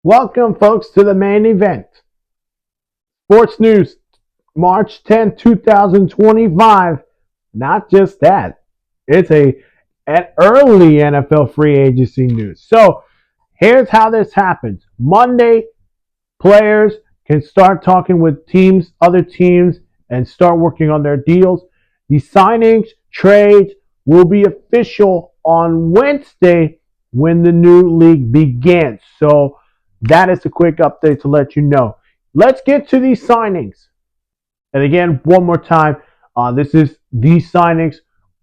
Welcome, folks, to the main event. Sports News, March 10, 2025. Not just that, it's an early NFL free agency news. So here's how this happens. Monday, players can start talking with other teams, and start working on their deals. The signings, trades will be official on Wednesday when the new league begins. So that is a quick update to let you know. Let's get to these signings. And again, one more time, these signings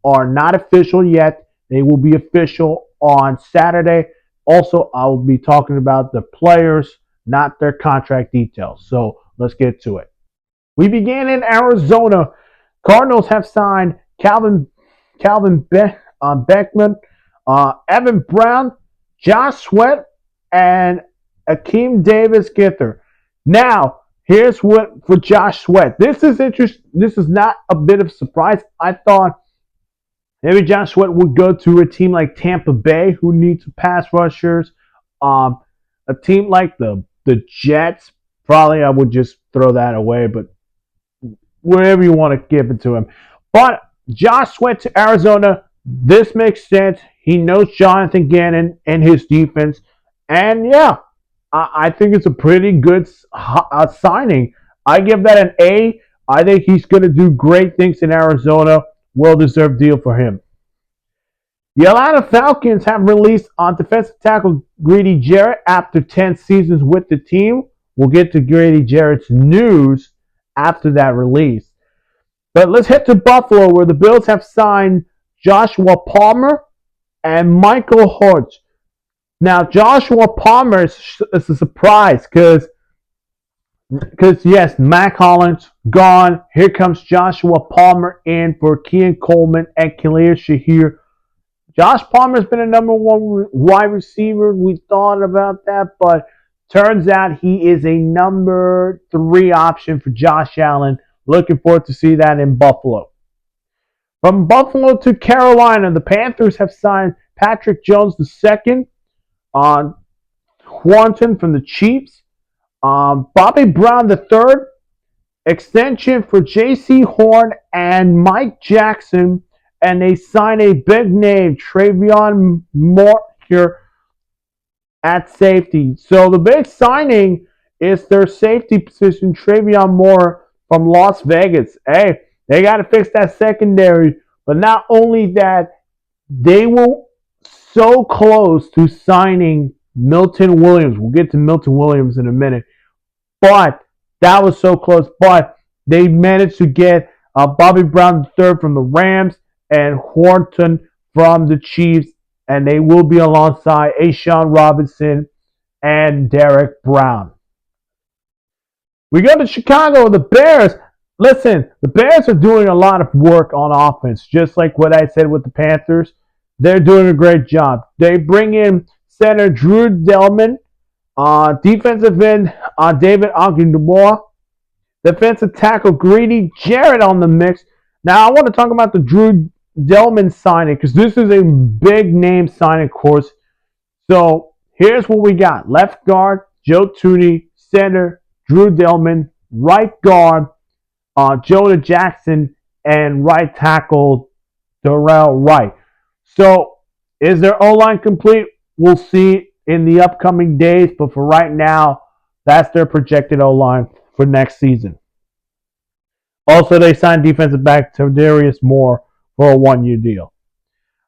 are not official yet. They will be official on Saturday. Also, I will be talking about the players, not their contract details. So let's get to it. We begin in Arizona. Cardinals have signed Calvin Beckman, Evan Brown, Josh Sweat, and Akeem Davis Gither. Now, here's what for Josh Sweat. This is interesting. This is not a bit of a surprise. I thought maybe Josh Sweat would go to a team like Tampa Bay, who needs pass rushers. A team like the Jets, probably I would just throw that away, but wherever you want to give it to him. But Josh Sweat to Arizona, this makes sense. He knows Jonathan Gannon and his defense. And yeah, I think it's a pretty good signing. I give that an A. I think he's going to do great things in Arizona. Well-deserved deal for him. The Atlanta Falcons have released on defensive tackle Grady Jarrett after 10 seasons with the team. We'll get to Grady Jarrett's news after that release. But let's head to Buffalo, where the Bills have signed Joshua Palmer and Michael Hodge. Now, Joshua Palmer is a surprise because yes, Mac Hollins gone. Here comes Joshua Palmer in for Keon Coleman and Khalil Shahir. Josh Palmer's been a number one wide receiver. We thought about that, but turns out he is a number 3 option for Josh Allen. Looking forward to see that in Buffalo. From Buffalo to Carolina, the Panthers have signed Patrick Jones II, on Thornton from the Chiefs, Bobby Brown III, extension for J.C. Horn and Mike Jackson, and they sign a big name, Travion Moore, here at safety. So the big signing is their safety position, Travion Moore from Las Vegas. Hey, they got to fix that secondary. But not only that, they were so close to signing Milton Williams. We'll get to Milton Williams in a minute. But that was so close. But they managed to get Bobby Brown III from the Rams and Horton from the Chiefs. And they will be alongside Ashawn Robinson and Derek Brown. We go to Chicago, the Bears. Listen, the Bears are doing a lot of work on offense, just like what I said with the Panthers. They're doing a great job. They bring in center Drew Delman, defensive end David Ogundemoa, defensive tackle Grady Jarrett on the mix. Now, I want to talk about the Drew Delman signing because this is a big name signing, of course. So here's what we got. Left guard, Joe Thuney. Center, Drew Delman. Right guard, Jonah Jackson. And right tackle, Darrell Wright. So is their O-line complete? We'll see in the upcoming days. But for right now, that's their projected O-line for next season. Also, they signed defensive back Darius Moore for a 1-year deal.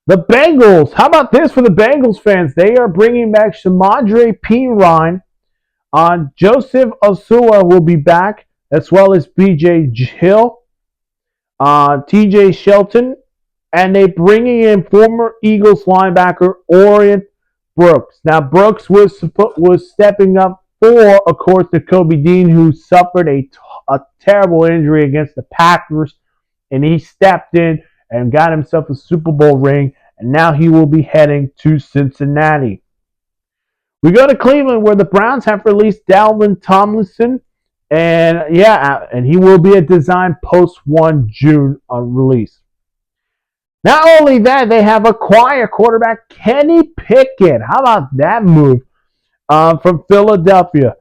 The Bengals, how about this for the Bengals fans? They are bringing back Shamadre Perine. Joseph Osua will be back, as well as B.J. Hill, T.J. Shelton, and they bringing in former Eagles linebacker Orion Brooks. Now, Brooks was stepping up for, of course, the Kobe Dean, who suffered a terrible injury against the Packers, and he stepped in and got himself a Super Bowl ring, and now he will be heading to Cincinnati. We go to Cleveland, where the Browns have released Dalvin Tomlinson, and he will be a design post-1 June release. Not only that, they have acquired quarterback Kenny Pickett. How about that move? from Philadelphia.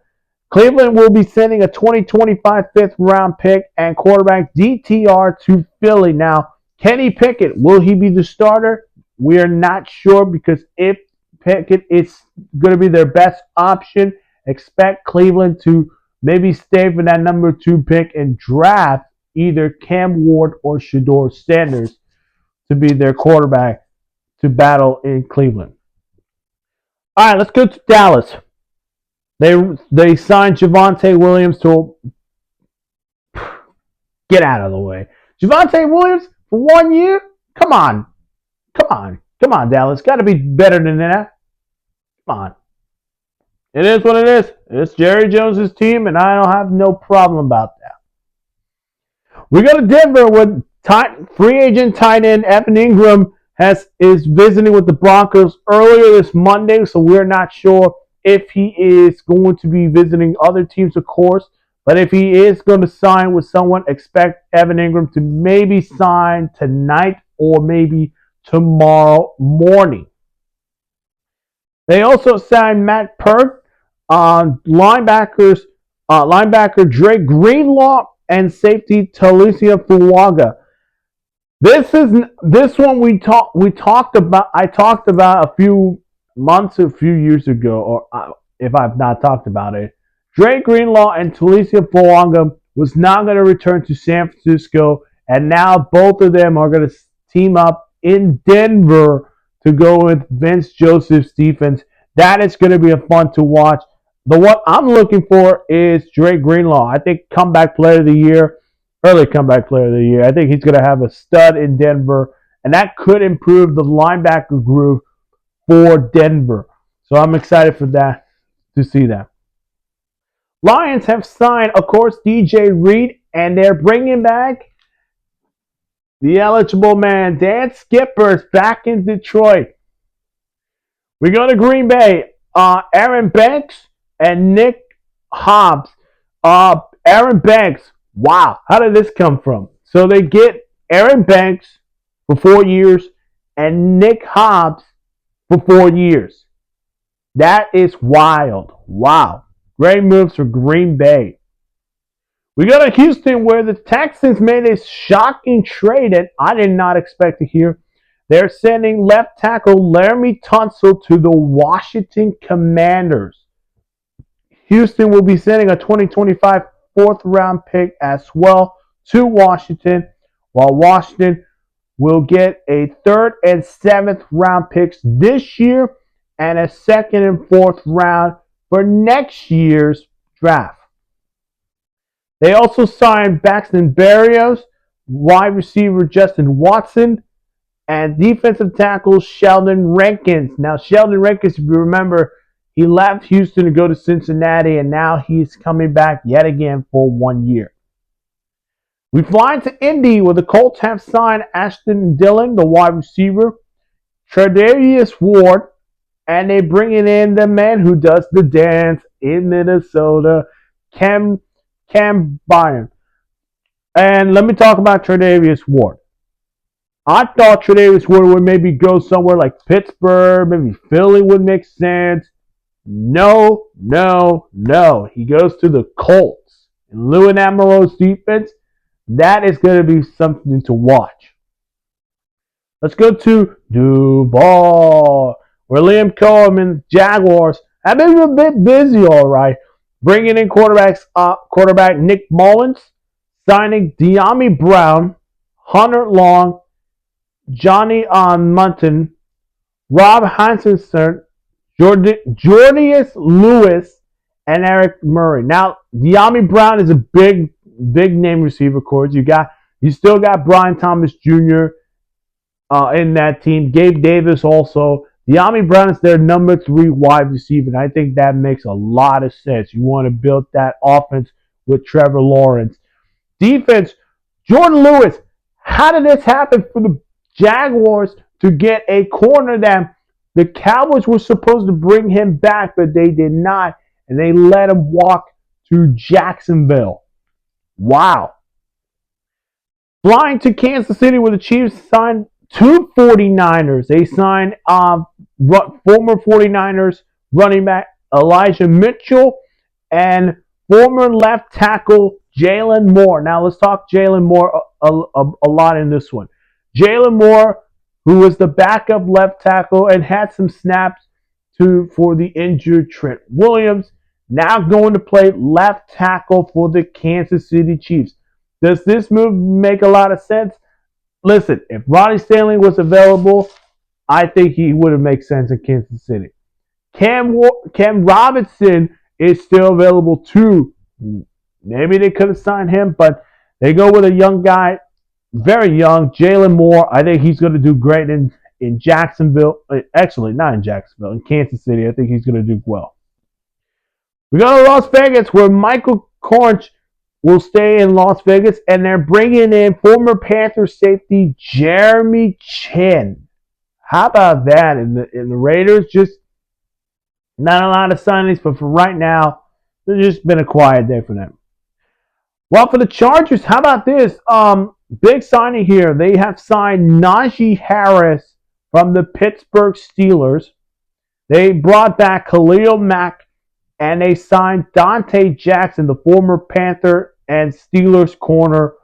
Cleveland will be sending a 2025 fifth round pick and quarterback DTR to Philly. Now, Kenny Pickett, will he be the starter? We are not sure because if Pickett is going to be their best option, expect Cleveland to maybe stay for that number 2 pick and draft either Cam Ward or Shador Sanders to be their quarterback to battle in Cleveland. All right, let's go to Dallas. They signed Javonte Williams to get out of the way. Javonte Williams for 1 year? Come on. Come on, Dallas. Got to be better than that. Come on. It is what it is. It's Jerry Jones' team, and I don't have no problem about that. We go to Denver with free agent tight end Evan Ingram is visiting with the Broncos earlier this Monday, so we're not sure if he is going to be visiting other teams, of course. But if he is going to sign with someone, expect Evan Ingram to maybe sign tonight or maybe tomorrow morning. They also signed Matt Pert, linebacker Drake Greenlaw, and safety Talicia Fuaga. This one we talked about. I talked about a few years ago, or if I've not talked about it. Drake Greenlaw and Talicia Fuaga was not going to return to San Francisco, and now both of them are going to team up in Denver to go with Vince Joseph's defense. That is going to be a fun to watch. The one I'm looking for is Drake Greenlaw. I think comeback player of the year, early comeback player of the year. I think he's going to have a stud in Denver, and that could improve the linebacker group for Denver. So I'm excited for that, to see that. Lions have signed, of course, DJ Reed, and they're bringing back the eligible man, Dan Skipper, back in Detroit. We go to Green Bay. Aaron Banks and Nick Hobbs. Aaron Banks, wow, how did this come from? So they get Aaron Banks for 4 years and Nick Hobbs for 4 years. That is wild. Wow. Great moves for Green Bay. We go to Houston where the Texans made a shocking trade that I did not expect to hear. They're sending left tackle Laramie Tunsil to the Washington Commanders. Houston will be sending a 2025 fourth round pick as well to Washington, while Washington will get a third and seventh round picks this year and a second and fourth round for next year's draft. They also signed Braxton Berrios, wide receiver Justin Watson, and defensive tackle Sheldon Rankins. Now, Sheldon Rankins, if you remember, he left Houston to go to Cincinnati, and now he's coming back yet again for 1 year. We fly to Indy where the Colts have signed Ashton Dillon, the wide receiver, Tre'Davious Ward, and they bringing in the man who does the dance in Minnesota, Cam Byron. And let me talk about Tre'Davious Ward. I thought Tre'Davious Ward would maybe go somewhere like Pittsburgh, maybe Philly would make sense. No. He goes to the Colts. And Lou Anamelo's defense, that is going to be something to watch. Let's go to Duval, where Liam Cohen, Jaguars, have been a bit busy, all right. Bringing in quarterback Nick Mullins, signing De'Ami Brown, Hunter Long, Johnny Munton, Rob Hansenson, Jordius Lewis, and Eric Murray. Now, De'Ami Brown is a big name receiver, of course. You still got Brian Thomas Jr. In that team. Gabe Davis also. De'Ami Brown is their number 3 wide receiver, and I think that makes a lot of sense. You want to build that offense with Trevor Lawrence. Defense, Jordan Lewis. How did this happen for the Jaguars to get a corner that the Cowboys were supposed to bring him back, but they did not, and they let him walk to Jacksonville? Wow. Flying to Kansas City where the Chiefs signed 2 49ers. They signed former 49ers running back Elijah Mitchell, and former left tackle Jalen Moore. Now let's talk Jalen Moore a lot in this one. Jalen Moore, who was the backup left tackle and had some snaps for the injured Trent Williams, now going to play left tackle for the Kansas City Chiefs. Does this move make a lot of sense? Listen, if Ronnie Stanley was available, I think he would have made sense in Kansas City. Cam Robinson is still available too. Maybe they could have signed him, but they go with a young guy, very young, Jalen Moore. I think he's going to do great in Jacksonville. Actually, not in Jacksonville, in Kansas City. I think he's going to do well. We go to Las Vegas, where Michael Cornch will stay in Las Vegas, and they're bringing in former Panthers safety Jeremy Chin. How about that? In the Raiders, just not a lot of signings, but for right now, there's just been a quiet day for them. Well, for the Chargers, how about this? Big signing here. They have signed Najee Harris from the Pittsburgh Steelers. They brought back Khalil Mack, and they signed Dante Jackson, the former Panther and Steelers corner,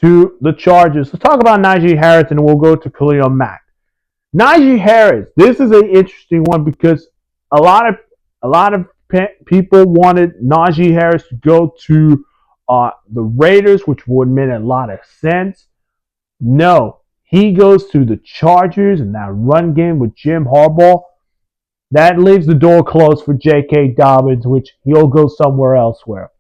to the Chargers. Let's talk about Najee Harris, and we'll go to Khalil Mack. Najee Harris, this is an interesting one because a lot of people wanted Najee Harris to go to the Raiders, which would make a lot of sense. No, he goes to the Chargers and that run game with Jim Harbaugh. That leaves the door closed for J.K. Dobbins, which he'll go somewhere elsewhere.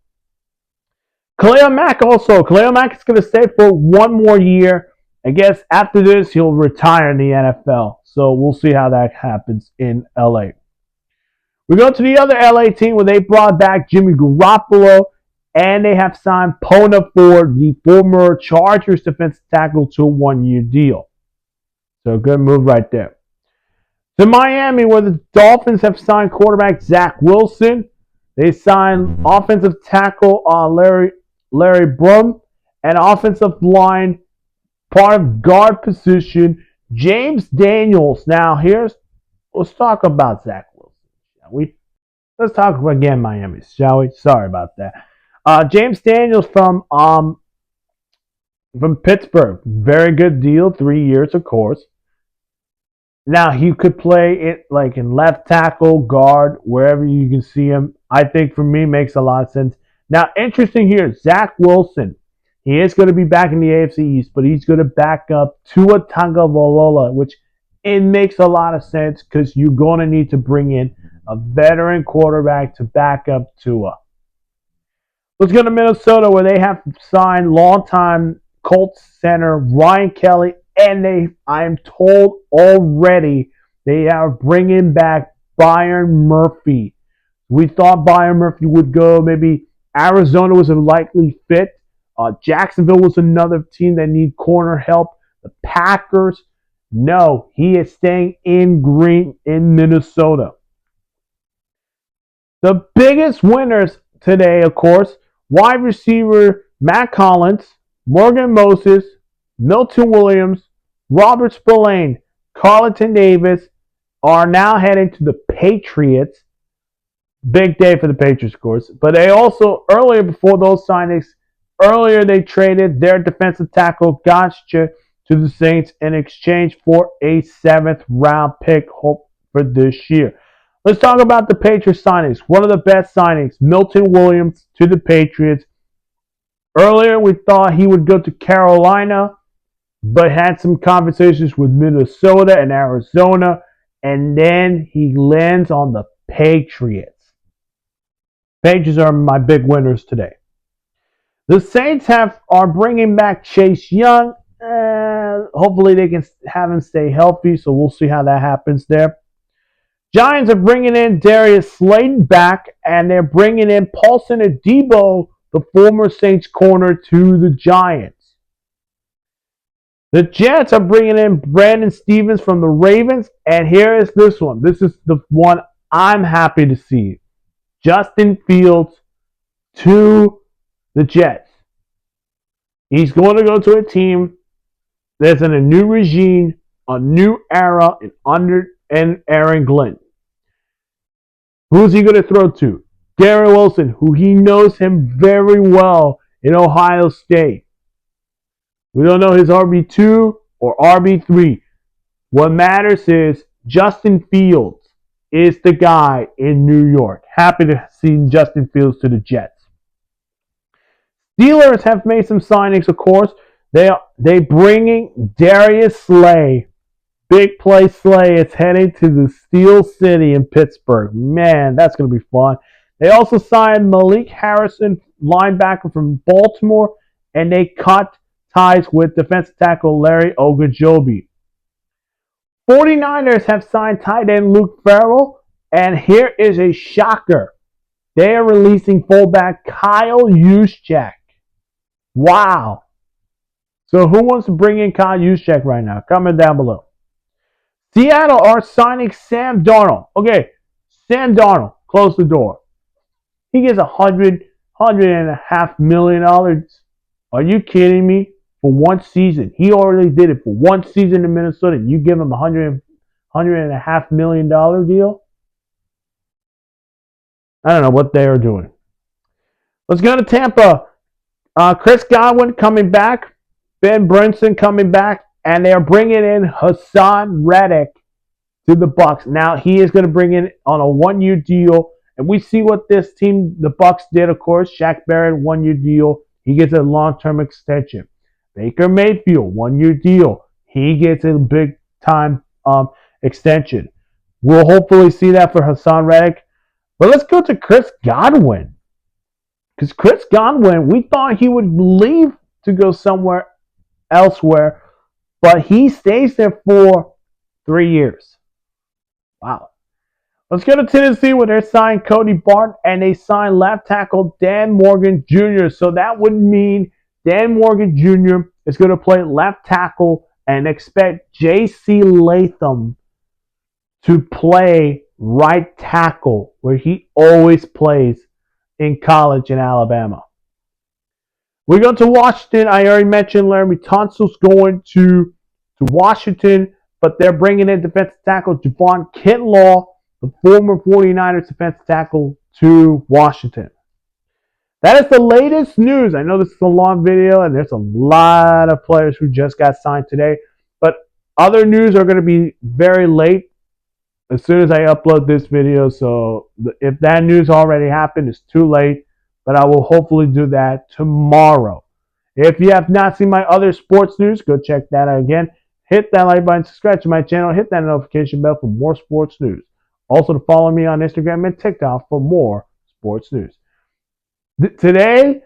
Khalil Mack also. Khalil Mack is going to stay for one more year. I guess after this, he'll retire in the NFL. So we'll see how that happens in L.A. We go to the other L.A. team where they brought back Jimmy Garoppolo, and they have signed Pona Ford, the former Chargers defensive tackle, to a one-year deal. So good move right there. To Miami, where the Dolphins have signed quarterback Zach Wilson. They signed offensive tackle Larry Brum, and offensive line, part of guard position, James Daniels. Now, let's talk about Zach Wilson, shall we? Let's talk again Miami, shall we? Sorry about that. James Daniels from Pittsburgh. Very good deal, 3 years, of course. Now, he could play it like in left tackle, guard, wherever you can see him. I think for me makes a lot of sense. Now, interesting here, Zach Wilson. He is going to be back in the AFC East, but he's going to back up Tua Tagovailoa, which it makes a lot of sense because you're going to need to bring in a veteran quarterback to back up Tua. Let's go to Minnesota, where they have signed longtime Colts center Ryan Kelly, and I am told already they are bringing back Byron Murphy. We thought Byron Murphy would go. Maybe Arizona was a likely fit. Jacksonville was another team that need corner help. The Packers, no, he is staying in Minnesota. The biggest winners today, of course, wide receiver Matt Collins, Morgan Moses, Milton Williams, Robert Spillane, Carlton Davis are now heading to the Patriots. Big day for the Patriots, of course. But they also, earlier before those signings, they traded their defensive tackle Gotcha to the Saints in exchange for a 7th round pick for this year. Let's talk about the Patriots signings. One of the best signings, Milton Williams to the Patriots. Earlier, we thought he would go to Carolina, but had some conversations with Minnesota and Arizona, and then he lands on the Patriots. Patriots are my big winners today. The Saints are bringing back Chase Young. Hopefully they can have him stay healthy, so we'll see how that happens there. Giants are bringing in Darius Slayton back, and they're bringing in Paulson Adebo, the former Saints corner, to the Giants. The Jets are bringing in Brandon Stevens from the Ravens, and here is this one. This is the one I'm happy to see. Justin Fields to the Jets. He's going to go to a team that's in a new regime, a new era, and under Aaron Glenn. Who's he going to throw to? Gary Wilson, who he knows him very well in Ohio State. We don't know his RB2 or RB3. What matters is Justin Fields is the guy in New York. Happy to see Justin Fields to the Jets. Steelers have made some signings, of course. They bringing Darius Slay. Big play Slay is heading to the Steel City in Pittsburgh. Man, that's going to be fun. They also signed Malik Harrison, linebacker from Baltimore, and they cut ties with defensive tackle Larry Ogunjobi. 49ers have signed tight end Luke Farrell, and here is a shocker. They are releasing fullback Kyle Juszczyk. Wow. So who wants to bring in Kyle Juszczyk right now? Comment down below. Seattle are signing Sam Darnold. Okay, Sam Darnold, close the door. He gets $100.5 million. Are you kidding me? For one season. He already did it for one season in Minnesota. You give him $100.5 million deal? I don't know what they are doing. Let's go to Tampa. Chris Godwin coming back. Ben Brinson coming back. And they are bringing in Hassan Reddick to the Bucs. Now, he is going to bring in on a one-year deal. And we see what this team, the Bucs, did, of course. Shaq Barrett, one-year deal. He gets a long-term extension. Baker Mayfield, one-year deal. He gets a big-time extension. We'll hopefully see that for Hassan Reddick. But let's go to Chris Godwin. Because Chris Godwin, we thought he would leave to go somewhere elsewhere. But he stays there for 3 years. Wow. Let's go to Tennessee where they signed Cody Barton and they signed left tackle Dan Morgan Jr. So that would mean Dan Morgan Jr. is going to play left tackle and expect J.C. Latham to play right tackle where he always plays in college in Alabama. We go to Washington. I already mentioned Laremy Tunsil's going to Washington, but they're bringing in defensive tackle Javon Kinlaw, the former 49ers defensive tackle, to Washington. That is the latest news. I know this is a long video, and there's a lot of players who just got signed today, but other news are going to be very late as soon as I upload this video, so if that news already happened, it's too late. But I will hopefully do that tomorrow. If you have not seen my other sports news, go check that out again. Hit that like button, subscribe to my channel, hit that notification bell for more sports news. Also to follow me on Instagram and TikTok for more sports news. Today,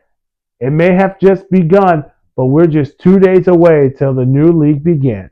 it may have just begun, but we're just 2 days away till the new league begins.